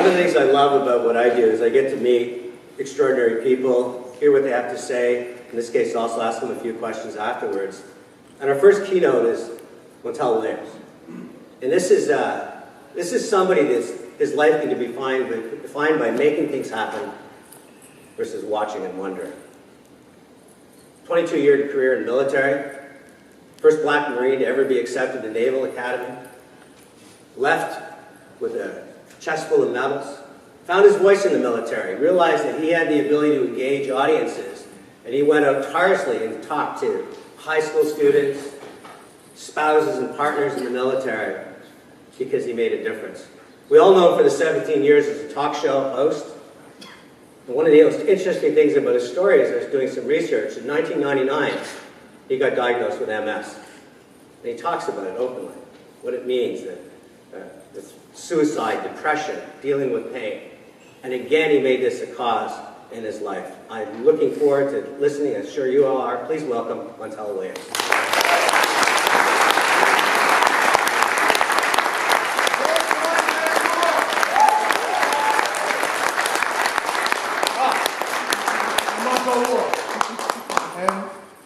One of the things I love about what I do is I get to meet extraordinary people, hear what they have to say, in this case also ask them a few questions afterwards. And our first keynote is Montel Williams. And this is somebody that's his life can be defined by making things happen versus watching and wondering. 22-year career in the military, first black Marine to ever be accepted to Naval Academy, left with a chest full of medals, found his voice in the military, realized that he had the ability to engage audiences, and he went out tirelessly and talked to high school students, spouses and partners in the military because he made a difference. We all know him for the 17 years as a talk show host. And one of the most interesting things about his story is I was doing some research. In 1999, he got diagnosed with MS. And he talks about it openly, what it means, with suicide, depression, dealing with pain. And again, he made this a cause in his life. I'm looking forward to listening, I'm sure you all are. Please welcome Montel Williams. And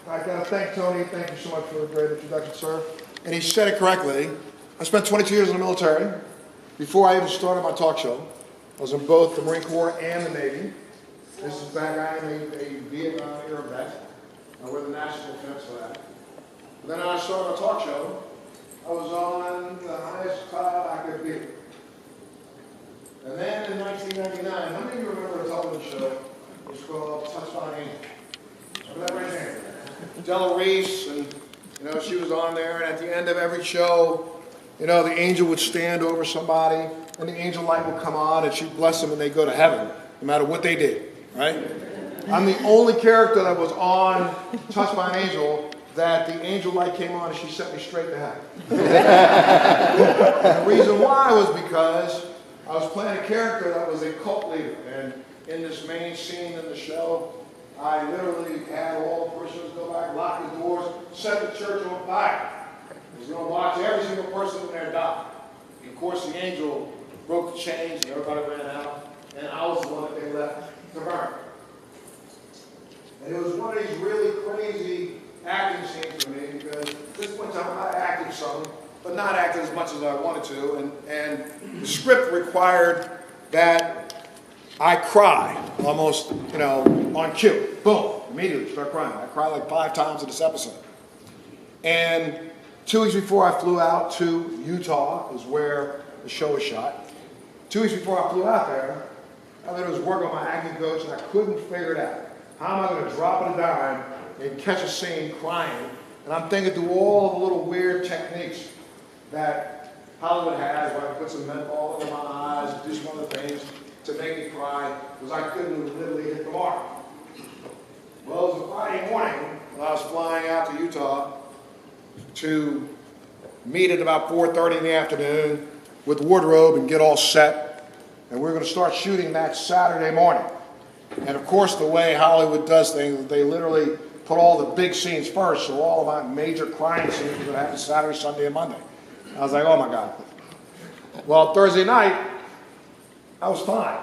I got to thank Tony. Thank you so much for a great introduction, sir. And he said it correctly. I spent 22 years in the military. Before I even started my talk show, I was in both the Marine Corps and the Navy. This is back, I am a Vietnam era vet. I wear the national defense for that. And then I started my talk show. I was on the highest cloud I could be. And then in 1999, how many of you remember a television show? It was called Touchdown Angel. Remember that right hand? Della Reese, and she was on there, and at the end of every show, the angel would stand over somebody, and the angel light would come on, and she'd bless them, and they'd go to heaven, no matter what they did, right? I'm the only character that was on Touched by an Angel that the angel light came on, and she sent me straight to heaven. The reason why was because I was playing a character that was a cult leader, and in this main scene in the show, I literally had all the parishioners go back, lock the doors, set the church on fire. I was going to watch every single person in there die. And of course, the angel broke the chains, and everybody ran out, and I was the one that they left to burn. And it was one of these really crazy acting scenes for me, because at this point in time, I acted some, but not acted as much as I wanted to, and the script required that I cry almost, on cue. Boom, immediately start crying. I cried like 5 times in this episode. And 2 weeks before I flew out to Utah, is where the show was shot. 2 weeks before I flew out there, I literally was working on my acting coach, and I couldn't figure it out. How am I going to drop a dime and catch a scene crying? And I'm thinking through all the little weird techniques that Hollywood has, where I can put some menthol in my eyes, do some other things to make me cry, because I couldn't literally hit the mark. Well, it was a Friday morning when I was flying out to Utah to meet at about 4:30 in the afternoon with wardrobe and get all set. And we were going to start shooting that Saturday morning. And of course, the way Hollywood does things, they literally put all the big scenes first, so all of my major crying scenes were going to happen Saturday, Sunday, and Monday. I was like, oh my God. Well, Thursday night, I was fine.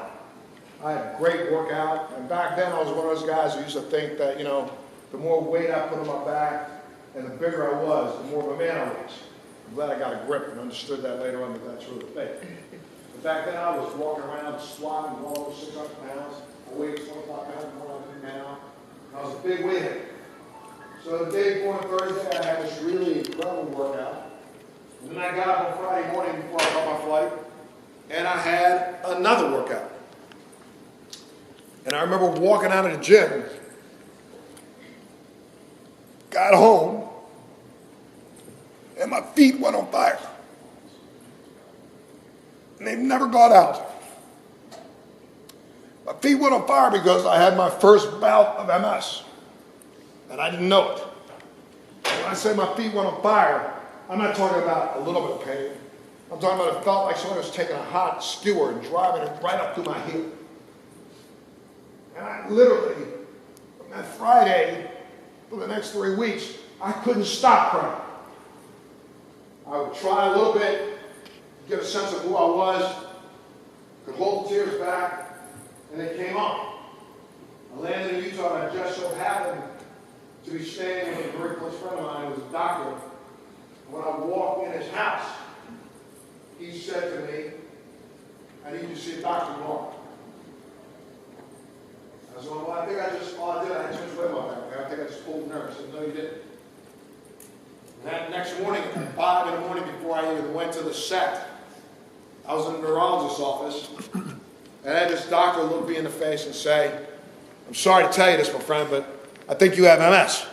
I had a great workout, and back then I was one of those guys who used to think that, the more weight I put on my back and the bigger I was, the more of a man I was. I'm glad I got a grip and understood that later on that that's really fake. But back then I was walking around squatting well over 600 pounds. I weighed 25 pounds more than I do now. I was a big weighthead. So the day before Thursday, I had this really incredible workout. And then I got up on Friday morning before I caught my flight, and I had another workout. And I remember walking out of the gym, got home, and my feet went on fire. And they've never gone out. My feet went on fire because I had my first bout of MS. And I didn't know it. When I say my feet went on fire, I'm not talking about a little bit of pain. I'm talking about it felt like someone was taking a hot skewer and driving it right up through my heel. And I literally, from that Friday, for the next 3 weeks, I couldn't stop crying. I would try a little bit, get a sense of who I was, could hold the tears back, and it came on. I landed in Utah, and I just so happened to be staying with a very close friend of mine who was a doctor. When I walked in his house, he said to me, "I need you to see a doctor tomorrow." I said, "Well, I think all I did, I had too much weight on my back. I think I just pulled a nerve." He said, "No, you didn't." And that next morning, at 5 in the morning, before I even went to the set, I was in a neurologist's office, and I had this doctor look me in the face and say, "I'm sorry to tell you this, my friend, but I think you have MS."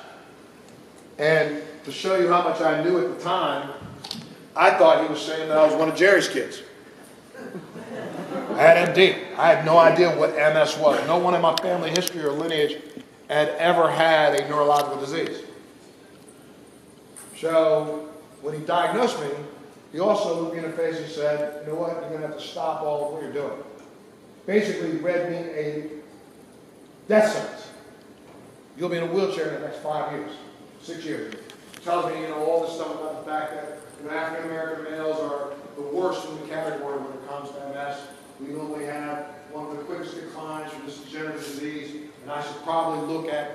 And to show you how much I knew at the time, I thought he was saying that I was one of Jerry's kids. I had MD. I had no idea what MS was. No one in my family history or lineage had ever had a neurological disease. So when he diagnosed me, he also looked me in the face and said, "You know what, you're going to have to stop all of what you're doing." Basically, he read me a death sentence. You'll be in a wheelchair in the next 5 years, 6 years. He tells me, all this stuff about the fact that African American males are the worst in the category when it comes to MS. We normally have one of the quickest declines from this degenerative disease, and I should probably look at,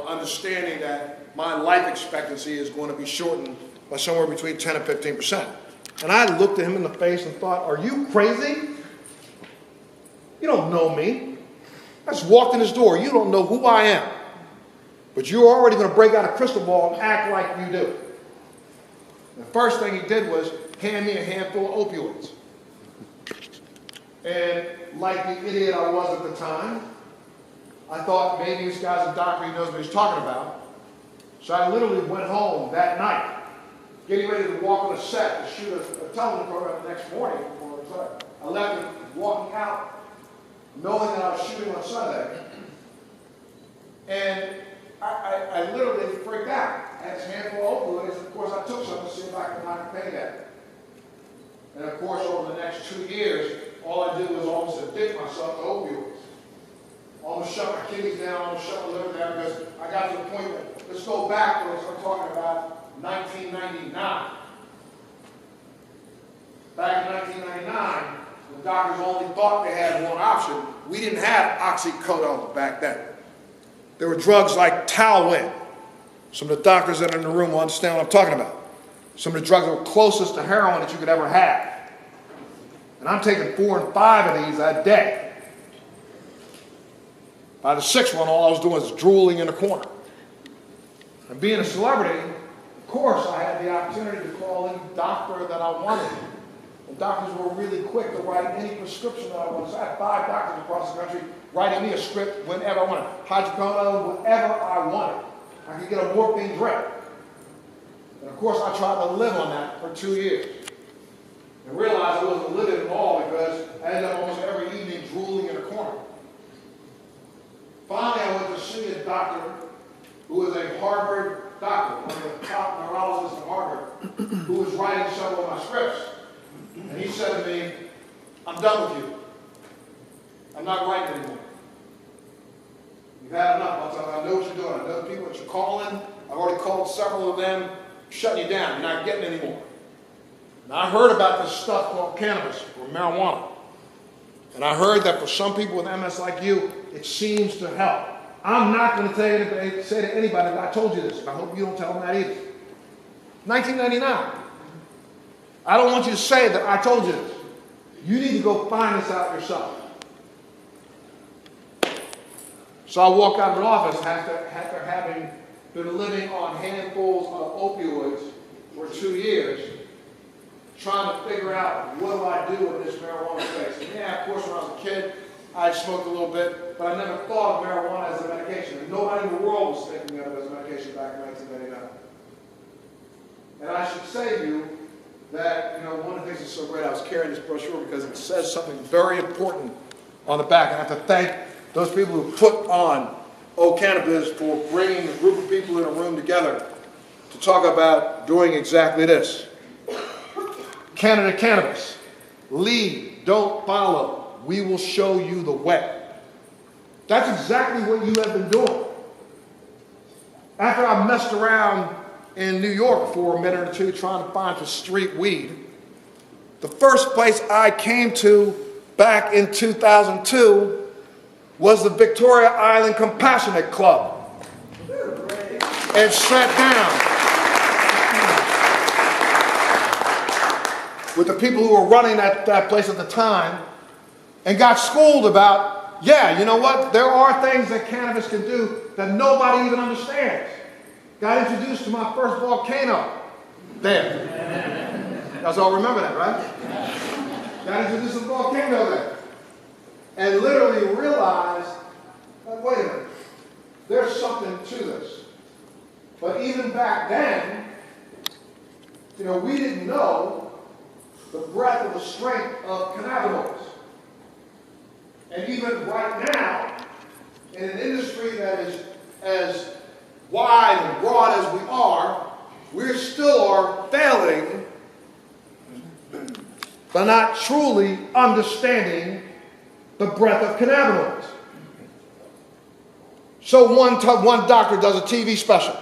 understanding that my life expectancy is going to be shortened by somewhere between 10 and 15%. And I looked at him in the face and thought, "Are you crazy? You don't know me. I just walked in this door. You don't know who I am. But you're already going to break out a crystal ball and act like you do." The first thing he did was hand me a handful of opioids. And like the idiot I was at the time, I thought maybe this guy's a doctor, he knows what he's talking about. So I literally went home that night, getting ready to walk on a set to shoot a television program the next morning. I left him walking out, knowing that I was shooting on Sunday. And I literally freaked out. I had a handful of opioids. Of course, I took some to see if I could pay that. And of course, over the next 2 years, all I did was almost addict myself to opioids. Almost shut my kidneys down, almost shut my liver down, because I got to the point where, let's go backwards, I'm talking about 1999. Back in 1999, the doctors only thought they had one option. We didn't have oxycodone back then. There were drugs like Talwin. Some of the doctors that are in the room will understand what I'm talking about. Some of the drugs that were closest to heroin that you could ever have. And I'm taking 4 and 5 of these a day. By the 6th one, all I was doing was drooling in a corner. And being a celebrity, of course, I had the opportunity to call any doctor that I wanted. And doctors were really quick to write any prescription that I wanted. So I had 5 doctors across the country writing me a script whenever I wanted. Hydrocodone, whatever I wanted. I could get a morphine drip. And of course, I tried to live on that for 2 years. And realized I wasn't living at all because I ended up almost every evening drooling in a corner. Finally, I went to see a doctor who was a Harvard doctor, one of the top neurologists at Harvard, who was writing several of my scripts. And he said to me, "I'm done with you. I'm not writing anymore. You've had enough. I'll tell you, I know what you're doing. I know the people that you're calling. I've already called several of them. Shutting you down. You're not getting any more." And I heard about this stuff called cannabis or marijuana. And I heard that for some people with MS like you, it seems to help. I'm not going to say to anybody that I told you this, and I hope you don't tell them that either. 1999. I don't want you to say that I told you this. You need to go find this out yourself. So I walked out of the office after having been living on handfuls of opioids for 2 years, trying to figure out what do I do with this marijuana space. And yeah, of course, when I was a kid, I smoked a little bit, but I never thought of marijuana as a medication. And nobody in the world was thinking of it as a medication back in 1999. And I should say to you that, one of the things that's so great, I was carrying this brochure because it says something very important on the back. And I have to thank those people who put on Cannabis for bringing a group of people in a room together to talk about doing exactly this. Canada Cannabis. Lead, don't follow. We will show you the way. That's exactly what you have been doing. After I messed around in New York for a minute or two trying to find some street weed, the first place I came to back in 2002 was the Victoria Island Compassionate Club. And sat down with the people who were running that place at the time and got schooled about, yeah, you know what, there are things that cannabis can do that nobody even understands. Got introduced to my first volcano there. You guys all remember that, right? Got introduced to the volcano there. And literally realized, like, wait a minute, there's something to this. But even back then, you know, we didn't know the breadth of the strength of cannabinoids. And even right now, in an industry that is as wide and broad as we are, we still are failing by not truly understanding the breadth of cannabinoids. So one doctor does a TV special,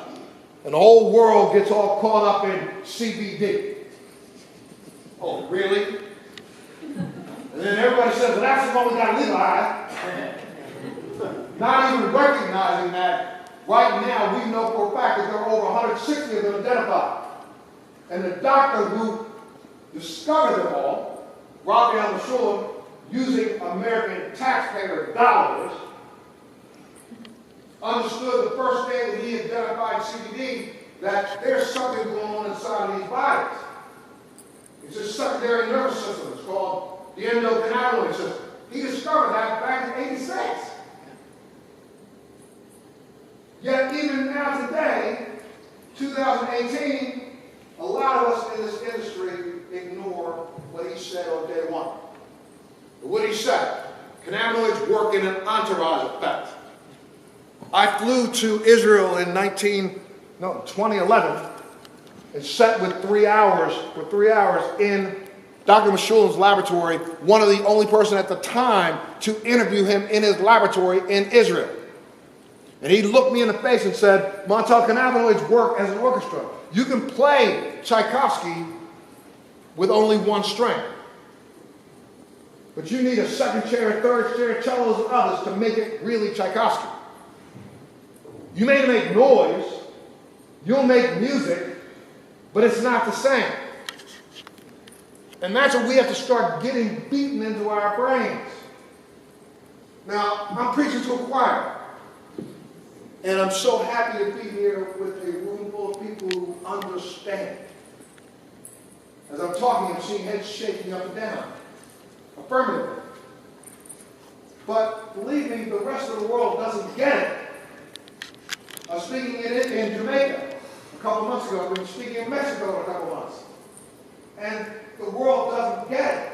and the whole world gets all caught up in CBD. Oh, really? And then everybody says, well, that's the one we got to legalize. Not even recognizing that right now we know for a fact that there are over 160 of them identified. And the doctor who discovered them all, Montel Williams, using American taxpayer dollars, understood the first day that he identified CBD that there's something going on inside of these bodies. It's a secondary nervous system. It's called the endocannabinoid system. He discovered that back in '86. Yet even now today, 2018, a lot of us in this industry ignore what he said on day one. But what he said, cannabinoids work in an entourage effect. I flew to Israel in 2011 and sat for 3 hours in Dr. Meshulam's laboratory, one of the only person at the time to interview him in his laboratory in Israel. And he looked me in the face and said, Montel, cannabinoids work as an orchestra. You can play Tchaikovsky with only one string. But you need a second chair, third chair, cellos, and others to make it really Tchaikovsky. You may make noise, you'll make music, but it's not the same. And that's what we have to start getting beaten into our brains. Now, I'm preaching to a choir. And I'm so happy to be here with a room full of people who understand. As I'm talking, I'm seeing heads shaking up and down. Affirmatively. But believe me, the rest of the world doesn't get it. I was speaking in Jamaica a couple months ago. I've been speaking in Mexico a couple months. And the world doesn't get it.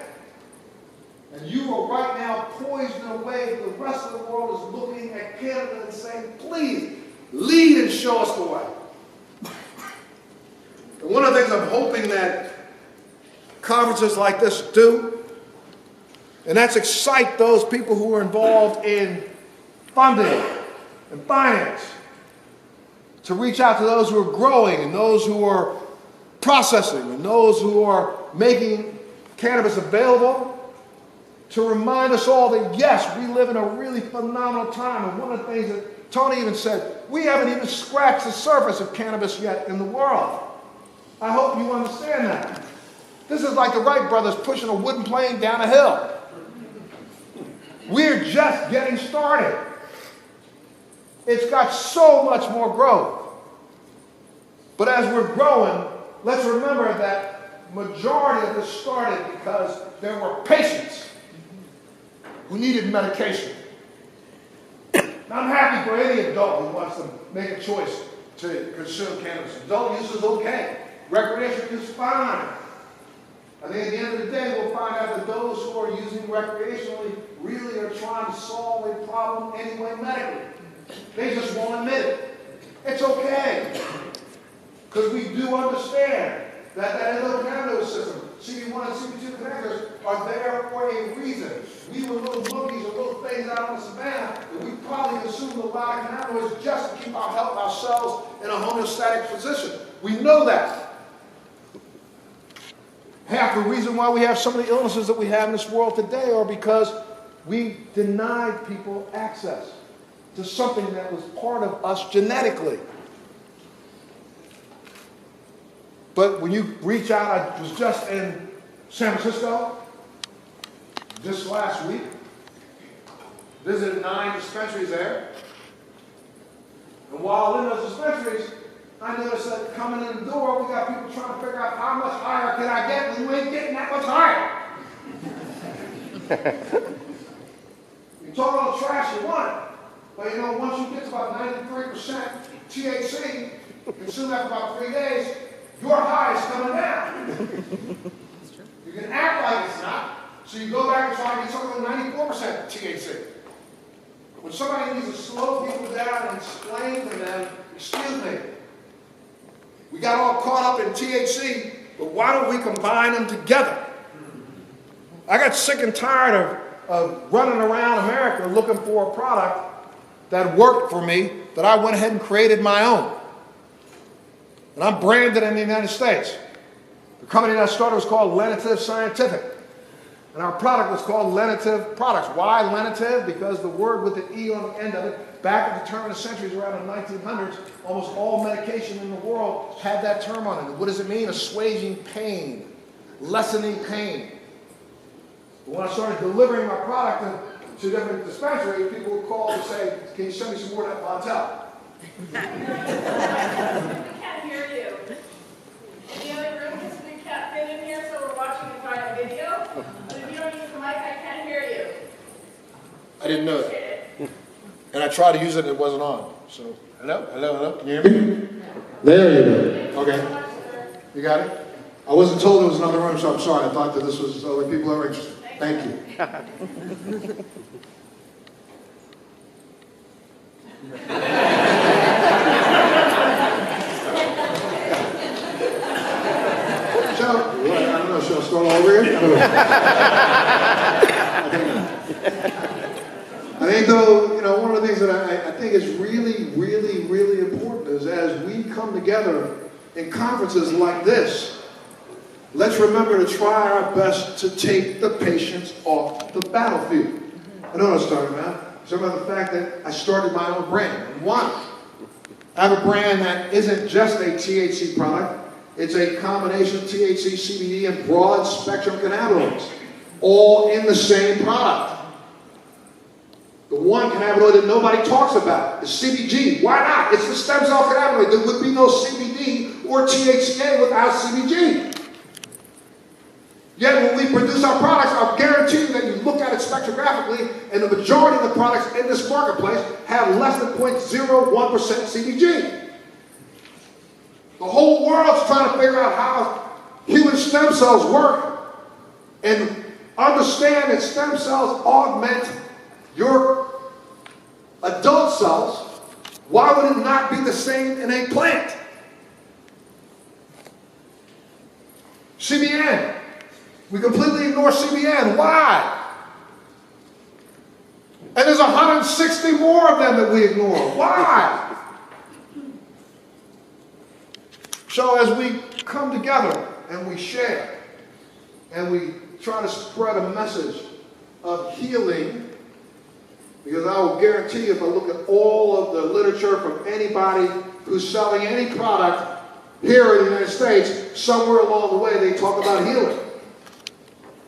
And you are right now poised in a way that the rest of the world is looking at Canada and saying, please, lead and show us the way. And one of the things I'm hoping that conferences like this do, and that's excite those people who are involved in funding and finance, to reach out to those who are growing and those who are processing and those who are making cannabis available, to remind us all that, yes, we live in a really phenomenal time. And one of the things that Tony even said, we haven't even scratched the surface of cannabis yet in the world. I hope you understand that. This is like the Wright brothers pushing a wooden plane down a hill. We're just getting started. It's got so much more growth. But as we're growing, let's remember that majority of this started because there were patients who needed medication. Now, I'm happy for any adult who wants to make a choice to consume cannabis. Adult use is okay. Recreational use is fine. I think at the end of the day, we'll find out that those who are using recreationally really are trying to solve a problem anyway medically. They just won't admit it. It's okay. Because we do understand that endocannabinoid system, CD1 and CD2 connectors, are there for a reason. We were little monkeys or little things out on the savannah, and we probably consumed a lot of cannabinoids just to keep our health, ourselves in a homeostatic position. We know that. half the reason why we have some of the illnesses that we have in this world today are because we denied people access to something that was part of us genetically. But when you reach out, I was just in San Francisco this last week, visited 9 dispensaries there. And while in those dispensaries, I noticed that coming in the door, we got people trying to figure out how much higher can I get when you ain't getting that much higher. You talk all the trash you want, but you know, once you get to about 93% THC, consume that for about 3 days, your high is coming down. You can act like it's not, so you go back and try to get something with 94% THC. When somebody needs to slow people down and explain to them, excuse me, we got all caught up in THC, but why don't we combine them together? I got sick and tired of running around America looking for a product that worked for me, that I went ahead and created my own. And I'm branded in the United States. The company that I started was called Lenitive Scientific. And our product was called Lenitive Products. Why Lenitive? Because the word with the E on the end of it, back at the turn of the centuries, around the 1900s, almost all medication in the world had that term on it. What does it mean? Assuaging pain, lessening pain. But when I started delivering my product to different dispensaries, people would call and say, can you send me some more of that Montel? I can't hear you. In the other room, because we can't fit in here, so we're watching it via video. But if you don't use the mic, I can't hear you. I didn't know that. And I tried to use it and it wasn't on. So, hello? Can you hear me? There you go. Okay. You got it? I wasn't told there was another room, so I'm sorry. I thought that this was other people that were interested. Thank you. I don't know, should I start all over again? I think though, you know, one of the things that I think is really important is as we come together in conferences like this, let's remember to try our best to take the patients off the battlefield. I know what I'm talking about. I'm talking about the fact that I started my own brand. And why? I have a brand that isn't just a THC product. It's a combination of THC, CBD, and broad spectrum cannabinoids, all in the same product. The one cannabinoid that nobody talks about is CBG. Why not? It's the stem cell cannabinoid. There would be no CBD or THCA without CBG. Yet when we produce our products, I'll guarantee you that you look at it spectrographically, and the majority of the products in this marketplace have less than 0.01% CBG. The whole world's trying to figure out how human stem cells work and understand that stem cells augment your adult cells. Why would it not be the same in a plant? CBN. We completely ignore CBN. Why? And there's 160 more of them that we ignore. Why? So as we come together and we share and we try to spread a message of healing, because I will guarantee you if I look at all of the literature from anybody who's selling any product here in the United States, somewhere along the way they talk about healing.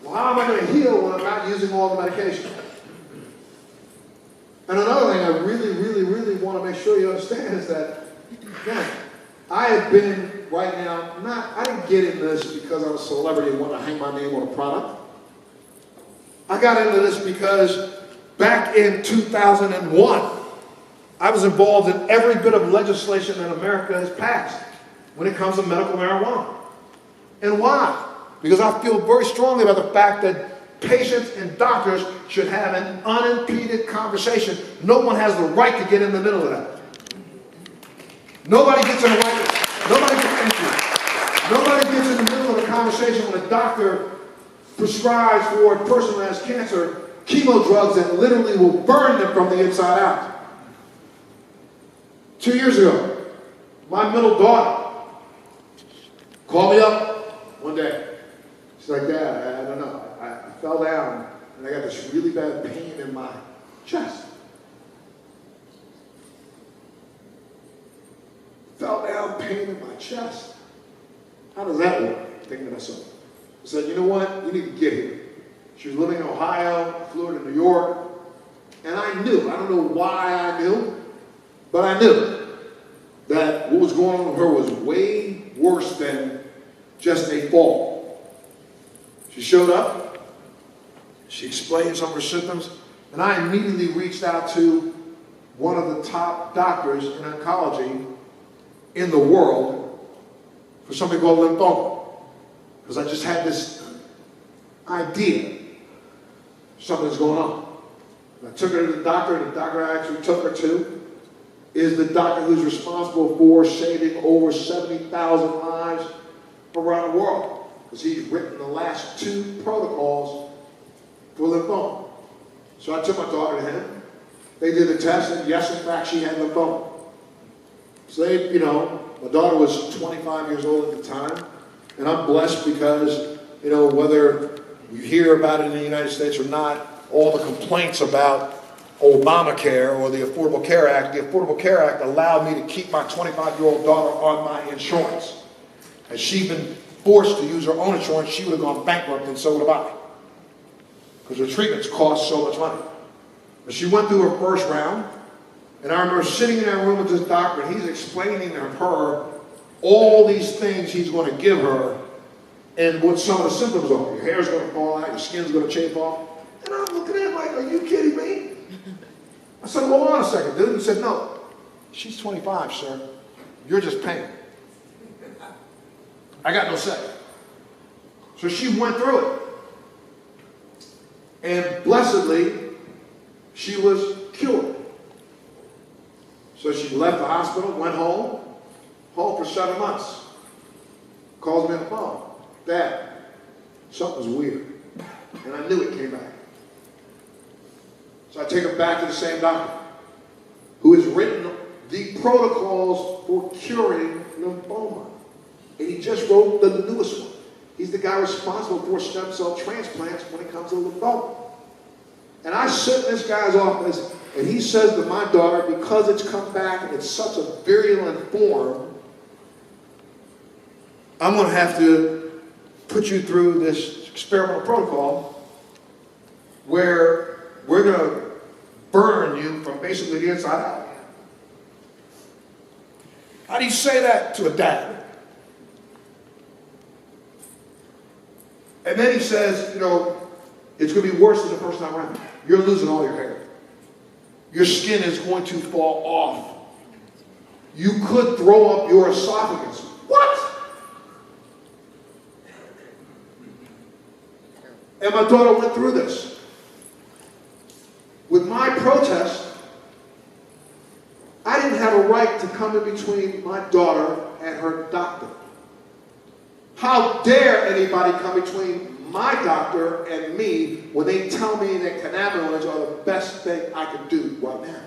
Well, how am I going to heal when I'm not using all the medication? And another thing I really want to make sure you understand is that, again, I have been right now, I didn't get into this because I'm a celebrity and want to hang my name on a product. I got into this because back in 2001, I was involved in every bit of legislation that America has passed when it comes to medical marijuana. And why? Because I feel very strongly about the fact that patients and doctors should have an unimpeded conversation. No one has the right to get in the middle of that. Nobody gets in the middle of a conversation when a doctor prescribes for a person who has cancer chemo drugs that literally will burn them from the inside out. 2 years ago, my middle daughter called me up one day. She's like, Dad, I don't know. I fell down and I got this really bad pain in my chest. Fell down, pain in my chest. How does that work? Thinking to myself. I said, you know what? You need to get here. She was living in Ohio, flew to New York, and I knew, I don't know why I knew, but I knew that what was going on with her was way worse than just a fall. She showed up, she explained some of her symptoms, and I immediately reached out to one of the top doctors in oncology in the world for something called lymphoma. Because I just had this idea something's going on. And I took her to the doctor, and the doctor I actually took her to is the doctor who's responsible for saving over 70,000 lives around the world. Because he's written the last 2 protocols for lymphoma. So I took my daughter to him. They did the test, and yes, in fact, she had lymphoma. So they, my daughter was 25 years old at the time, and I'm blessed because, whether you hear about it in the United States or not, all the complaints about Obamacare or the Affordable Care Act, the Affordable Care Act allowed me to keep my 25-year-old daughter on my insurance. Had she been forced to use her own insurance, she would have gone bankrupt, and so would have I. Because her treatments cost so much money. But she went through her first round, and I remember sitting in that room with this doctor, and he's explaining to her all these things he's going to give her and what some of the symptoms are. Your hair's going to fall out, your skin's going to chafe off. And I'm looking at him like, are you kidding me? I said, hold on a second, dude. He said, no, she's 25, sir. You're just paying. I got no say. So she went through it. And blessedly, she was cured. So she left the hospital, went home for 7 months. Calls me on the phone. Dad, something's weird. And I knew it came back. So I take her back to the same doctor who has written the protocols for curing lymphoma. And he just wrote the newest one. He's the guy responsible for stem cell transplants when it comes to lymphoma. And I sit in this guy's office, and he says to my daughter, because it's come back and it's such a virulent form, I'm going to have to put you through this experimental protocol where we're going to burn you from basically the inside out. How do you say that to a dad? And then he says, it's going to be worse than the first time around. You're losing all your hair. Your skin is going to fall off. You could throw up your esophagus. What? And my daughter went through this. With my protest, I didn't have a right to come in between my daughter and her doctor. How dare anybody come between my doctor and me when they tell me that cannabinoids are the best thing I can do right now?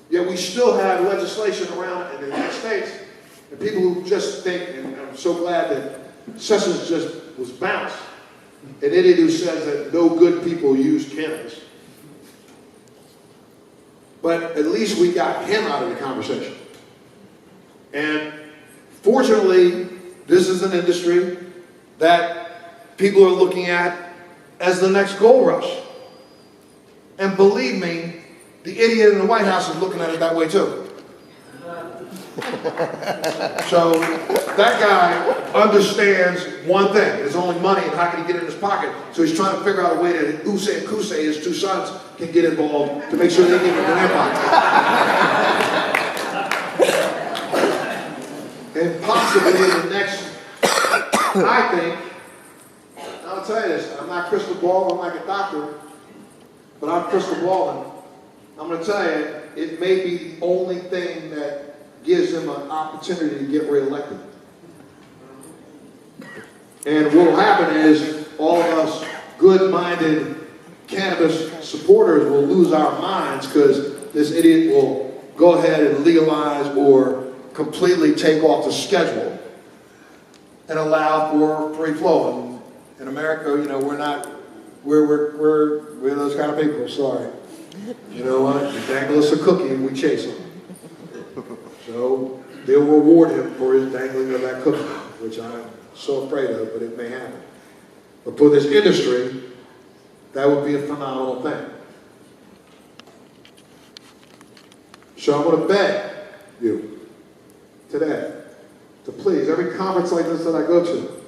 Yet we still have legislation around in the United States, and people who just think, and I'm so glad that Sessions just was bounced, an idiot who says that no good people use cannabis. But at least we got him out of the conversation. And fortunately, this is an industry that people are looking at as the next gold rush. And believe me, the idiot in the White House is looking at it that way too. So that guy understands one thing. There's only money and how can he get it in his pocket. So he's trying to figure out a way that Usay and Kusay, his 2 sons, can get involved to make sure they get it in their pocket. And possibly in the next, I think, I'll tell you this, I'm not crystal ball, I'm like a doctor, but I'm crystal balling. I'm going to tell you, it may be the only thing that gives him an opportunity to get reelected. And what will happen is all of us good-minded cannabis supporters will lose our minds because this idiot will go ahead and legalize or completely take off the schedule. and allow for free flow. And in America, you know, we're those kind of people, sorry. You know what? You dangle us a cookie and we chase him. So they'll reward him for his dangling of that cookie, which I'm so afraid of, but it may happen. But for this industry, that would be a phenomenal thing. So I'm going to beg you today to please, every conference like this that I go to,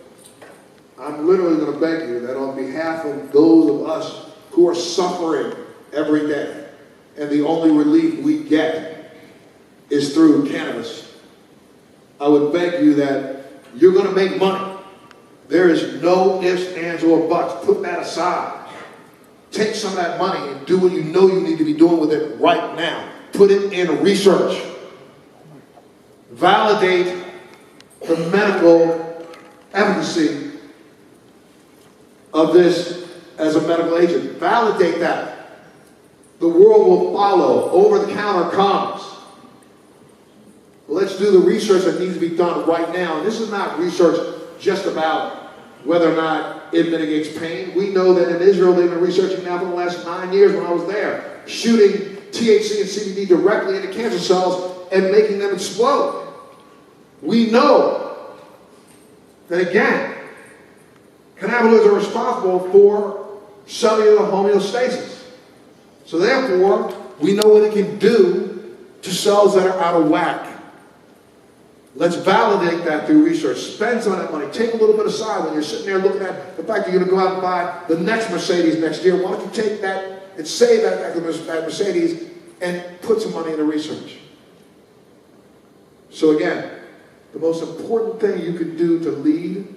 I'm literally going to beg you that on behalf of those of us who are suffering every day, and the only relief we get is through cannabis, I would beg you that you're going to make money. There is no ifs, ands, or buts. Put that aside. Take some of that money and do what you know you need to be doing with it right now. Put it in research. Validate the medical efficacy of this as a medical agent. Validate that. The world will follow. Over-the-counter comes. Let's do the research that needs to be done right now. And this is not research just about whether or not it mitigates pain. We know that in Israel they've been researching now for the last 9 years when I was there, shooting THC and CBD directly into cancer cells and making them explode. We know that, again, cannabinoids are responsible for cellular homeostasis. So therefore, we know what it can do to cells that are out of whack. Let's validate that through research. Spend some of that money. Take a little bit aside when you're sitting there looking at the fact that you're going to go out and buy the next Mercedes next year. Why don't you take that and save that Mercedes and put some money into research? So again, the most important thing you can do to lead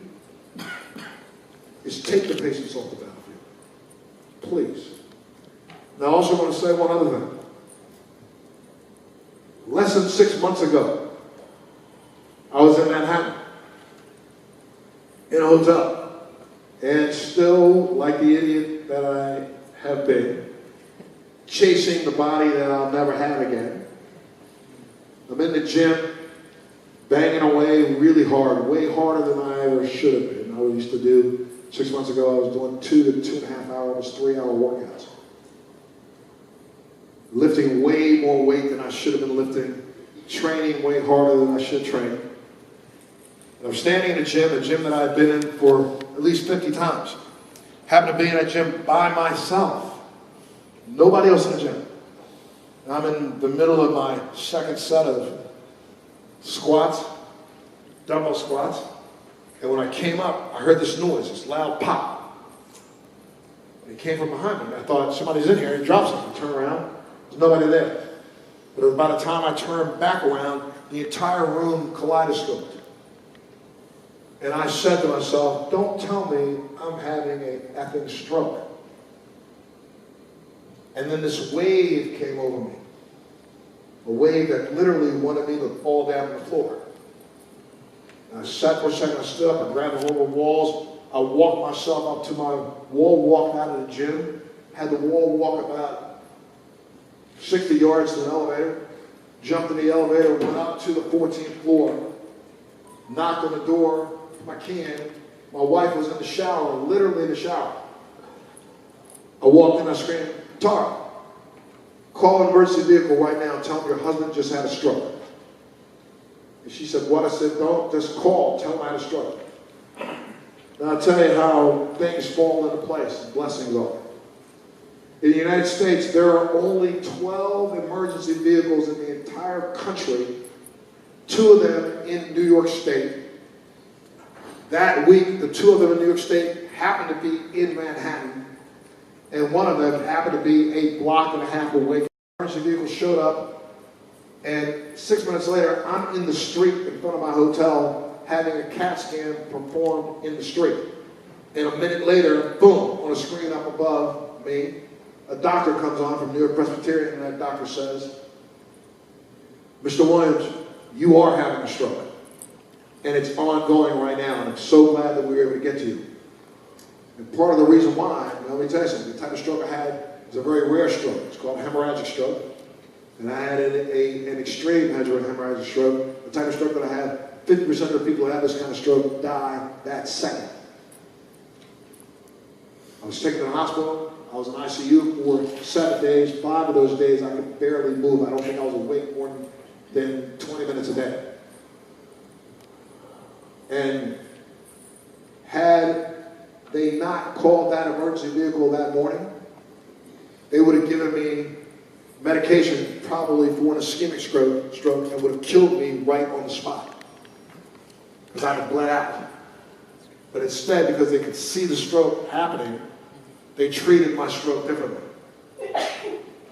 is take the patients off the battlefield. Please. Now I also want to say one other thing. Less than 6 months ago, I was in Manhattan, in a hotel, and still, like the idiot that I have been, chasing the body that I'll never have again. I'm in the gym, banging away really hard, way harder than I ever should have been. I used to do, 6 months ago, I was doing 2 to 2.5 hour, almost 3 hour workouts. Lifting way more weight than I should have been lifting, training way harder than I should train. And I'm standing in a gym that I've been in for at least 50 times. Happened to be in that gym by myself. Nobody else in the gym. And I'm in the middle of my second set of squats, dumbbell squats. And when I came up, I heard this noise, this loud pop. And it came from behind me. I thought somebody's in here. He drops something. I turn around. There's nobody there. But by the time I turned back around, the entire room kaleidoscoped. And I said to myself, don't tell me I'm having an effing stroke. And then this wave came over me. A wave that literally wanted me to fall down on the floor. And I sat for a second, I stood up, I grabbed one of the walls, I walked myself up to my wall walk out of the gym, had the wall walk about 60 yards to an elevator, jumped in the elevator, went up to the 14th floor, knocked on the door, my key in. My wife was in the shower, literally in the shower. I walked in, I screamed, Tara, call an emergency vehicle right now and tell them your husband just had a stroke. And she said, what? I said, don't, just call, tell them I had a stroke. And I'll tell you how things fall into place, blessings are. In the United States, there are only 12 emergency vehicles in the entire country, 2 of them in New York State. That week, the 2 of them in New York State happened to be in Manhattan, and one of them happened to be a block and a half away. The emergency vehicle showed up, and 6 minutes later, I'm in the street in front of my hotel having a CAT scan performed in the street. And a minute later, boom, on a screen up above me, a doctor comes on from New York Presbyterian, and that doctor says, Mr. Williams, you are having a stroke. And it's ongoing right now, and I'm so glad that we were able to get to you. And part of the reason why, let me tell you something, the type of stroke I had is a very rare stroke. It's called a hemorrhagic stroke. And I had an extreme hemorrhagic stroke. The type of stroke that I had 50% of the people who have this kind of stroke die that second. I was taken to the hospital. I was in ICU for 7 days. 5 of those days I could barely move. I don't think I was awake more than 20 minutes a day. And had they not called that emergency vehicle that morning, they would have given me medication probably for an ischemic stroke and would have killed me right on the spot because I had bled out. But instead, because they could see the stroke happening, they treated my stroke differently.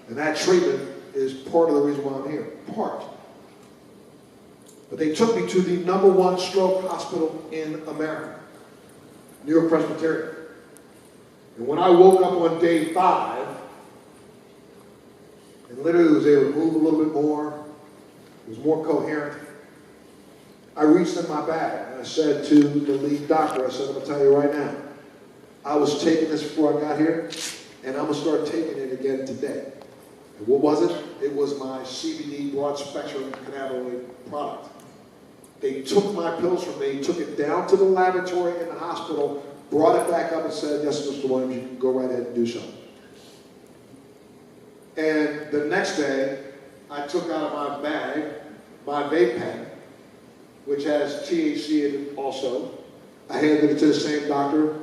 And that treatment is part of the reason why I'm here. Part. But they took me to the #1 stroke hospital in America, New York Presbyterian. And when I woke up on day 5, and literally was able to move a little bit more, was more coherent, I reached in my bag and I said to the lead doctor, I said, I'm going to tell you right now, I was taking this before I got here, and I'm going to start taking it again today. And what was it? It was my CBD broad spectrum cannabinoid product. They took my pills from me, took it down to the laboratory in the hospital, brought it back up and said, yes, Mr. Williams, you can go right ahead and do so. And the next day, I took out of my bag my vape pen, which has THC in it also. I handed it to the same doctor.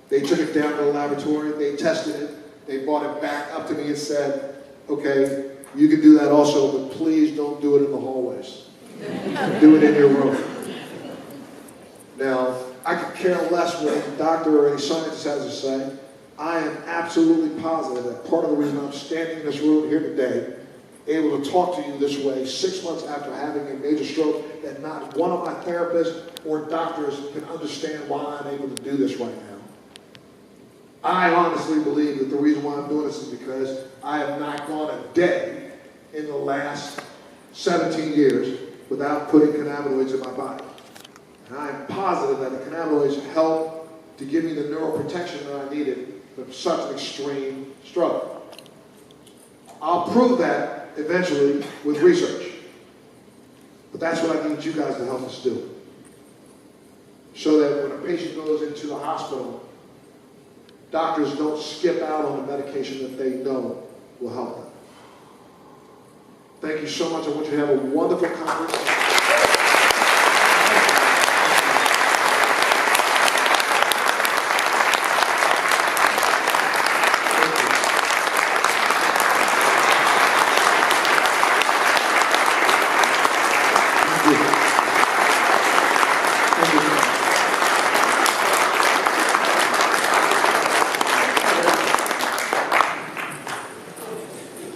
They took it down to the laboratory, they tested it, they brought it back up to me and said, okay, you can do that also, but please don't do it in the hallways. Do it in your room. Now, I could care less what a doctor or any scientist has to say. I am absolutely positive that part of the reason I'm standing in this room here today, able to talk to you this way 6 months after having a major stroke, that not one of my therapists or doctors can understand why I'm able to do this right now. I honestly believe that the reason why I'm doing this is because I have not gone a day in the last 17 years without putting cannabinoids in my body. And I am positive that the cannabinoids help to give me the neuroprotection that I needed from such an extreme stroke. I'll prove that eventually with research. But that's what I need you guys to help us do. So that when a patient goes into the hospital, doctors don't skip out on the medication that they know will help them. Thank you so much. I want you to have a wonderful conference.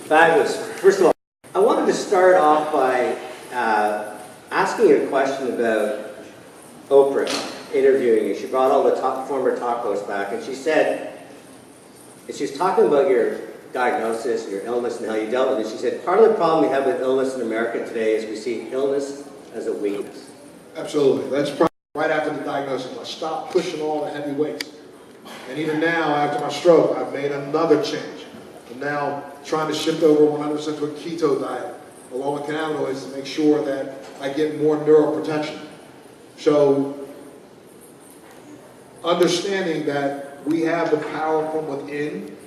Fabulous. First of all, I wanted to start off by asking you a question about Oprah interviewing you. She brought all the former talk hosts back, and she said, and she was talking about your diagnosis, your illness, and how you dealt with it. She said, part of the problem we have with illness in America today is we see illness as a weakness. Absolutely. That's probably right after the diagnosis. I stopped pushing all the heavy weights. And even now, after my stroke, I've made another change. I'm now trying to shift over 100% to a keto diet, along with cannabinoids, to make sure that I get more neuroprotection. So, understanding that we have the power from within,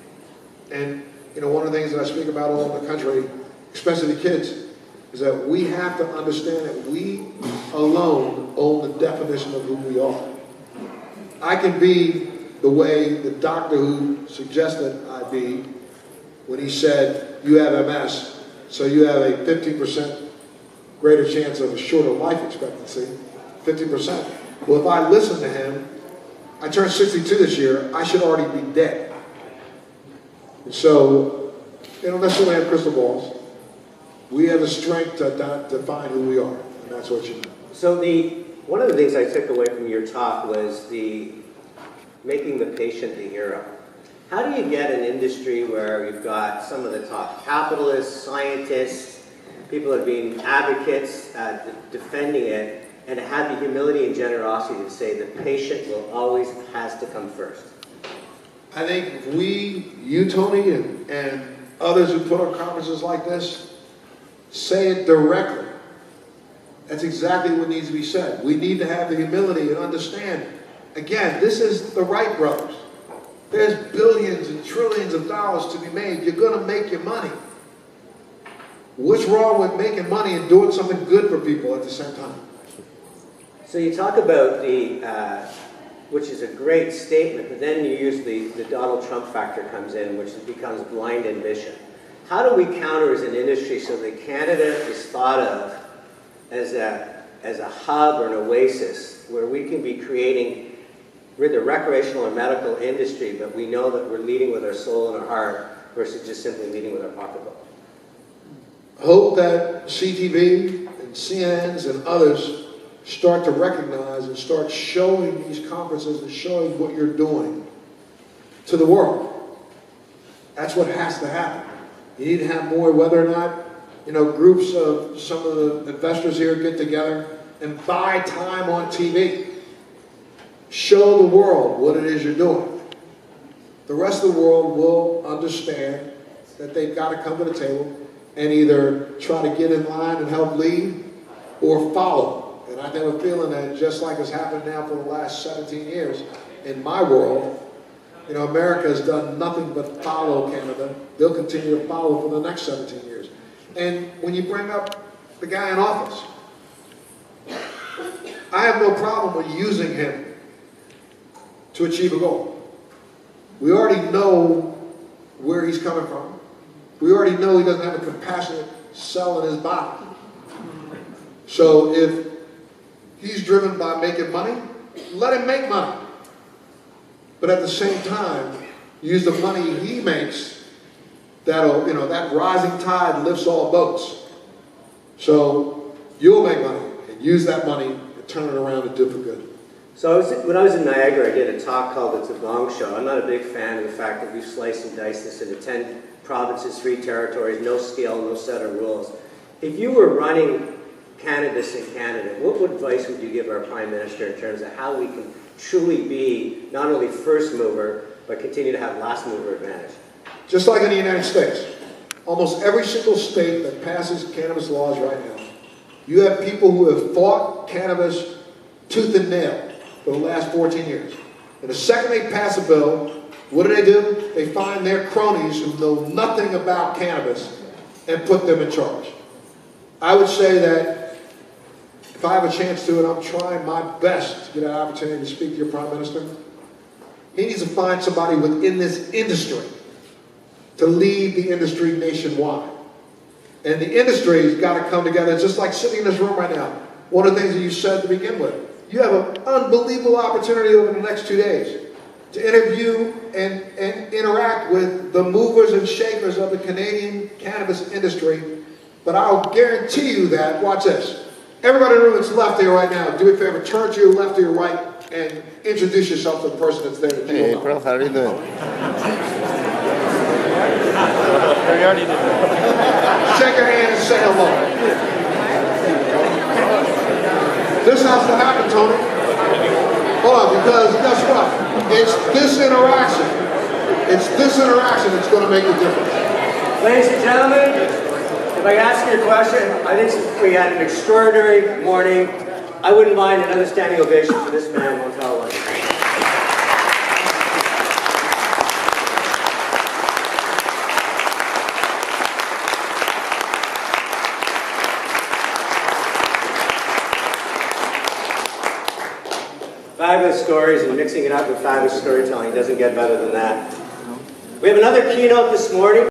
and one of the things that I speak about all over the country, especially the kids, is that we have to understand that we alone own the definition of who we are. I can be the way the doctor who suggested I be, when he said, you have MS, so you have a 15% greater chance of a shorter life expectancy, 15%. Well, if I listen to him, I turned 62 this year, I should already be dead. And so, they don't necessarily have crystal balls. We have the strength to define who we are, and that's what you know. So one of the things I took away from your talk was making the patient the hero. How do you get an industry where you've got some of the top capitalists, scientists, people that are being advocates, defending it, and to have the humility and generosity to say the patient will always has to come first? I think if you, Tony, and others who put on conferences like this, say it directly That's exactly what needs to be said. We need to have the humility and understand, again, this is the Wright brothers. There's billions and trillions of dollars to be made. You're going to make your money. What's wrong with making money and doing something good for people at the same time? So you talk about which is a great statement, but then you use the Donald Trump factor comes in, which becomes blind ambition. How do we counter as an industry so that Canada is thought of as a hub or an oasis where we can be creating, we're the recreational or medical industry, but we know that we're leading with our soul and our heart versus just simply leading with our pocketbook? I hope that CTV and CNNs and others start to recognize and start showing these conferences and showing what you're doing to the world. That's what has to happen. You need to have more, whether or not, groups of some of the investors here get together and buy time on TV. Show the world what it is you're doing. The rest of the world will understand that they've got to come to the table and either try to get in line and help lead or follow. And I have a feeling that just like has happened now for the last 17 years in my world, America has done nothing but follow Canada. They'll continue to follow for the next 17 years. And when you bring up the guy in office, I have no problem with using him to achieve a goal. We already know where he's coming from. We already know he doesn't have a compassionate cell in his body. So if he's driven by making money, let him make money. But at the same time, use the money he makes, that'll, that rising tide lifts all boats. So you'll make money and use that money and turn it around and do it for good. So when I was in Niagara, I did a talk called It's a Gong Show. I'm not a big fan of the fact that we've sliced and diced this into 10 provinces, 3 territories, no scale, no set of rules. If you were running cannabis in Canada, what advice would you give our Prime Minister in terms of how we can truly be not only first mover, but continue to have last mover advantage? Just like in the United States, almost every single state that passes cannabis laws right now, you have people who have fought cannabis tooth and nail for the last 14 years. And the second they pass a bill, what do? They find their cronies who know nothing about cannabis and put them in charge. I would say that if I have a chance to, and I'm trying my best to get an opportunity to speak to your Prime Minister, he needs to find somebody within this industry to lead the industry nationwide. And the industry has got to come together, just like sitting in this room right now. One of the things that you said to begin with, you have an unbelievable opportunity over the next 2 days to interview and interact with the movers and shakers of the Canadian cannabis industry. But I'll guarantee you that, watch this, everybody in the room that's left there right now, do me a favor, turn to your left or your right and introduce yourself to the person that's there. Hey, bro, how are you doing? Shake her hand and say hello. This has to happen, Tony. Hold on, because guess what? It's this interaction. It's this interaction that's going to make the difference. Ladies and gentlemen, if I ask you a question, I think we had an extraordinary morning. I wouldn't mind another standing ovation for this man, Montel Williams. Fabulous stories, and mixing it up with fabulous storytelling doesn't get better than that. We have another keynote this morning.